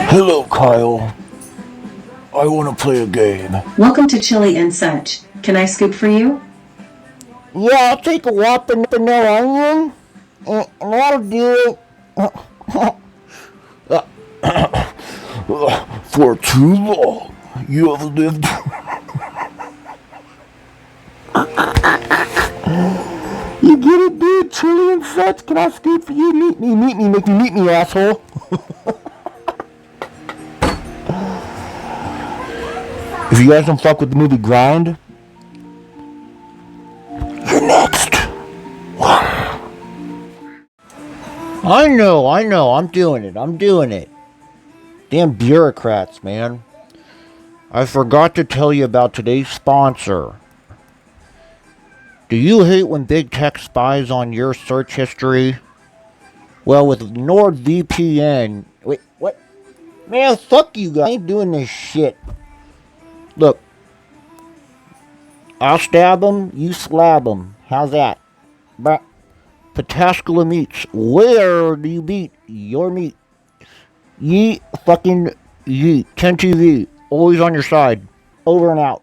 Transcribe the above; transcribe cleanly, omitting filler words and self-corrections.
Hello, Kyle. I want to play a game. Welcome to Chili and Such. Can I scoop for you? Yeah, I'll take a whopping vanilla onion, and that'll do it. For too long, you have lived. You get it, dude? Chili and Such. Can I scoop for you? Meet me, make me meet me, asshole. If you guys don't fuck with the movie Grind, you're next. I know, I'm doing it. Damn bureaucrats, man. I forgot to tell you about today's sponsor. Do you hate when big tech spies on your search history? Well, with NordVPN... Wait, what? Man, fuck you guys. I ain't doing this shit. Look. I'll stab 'em, you slab 'em. How's that? But Pataskala Meats. Where do you beat your meat? Yeet fucking yeet. 10 TV. Always on your side. Over and out.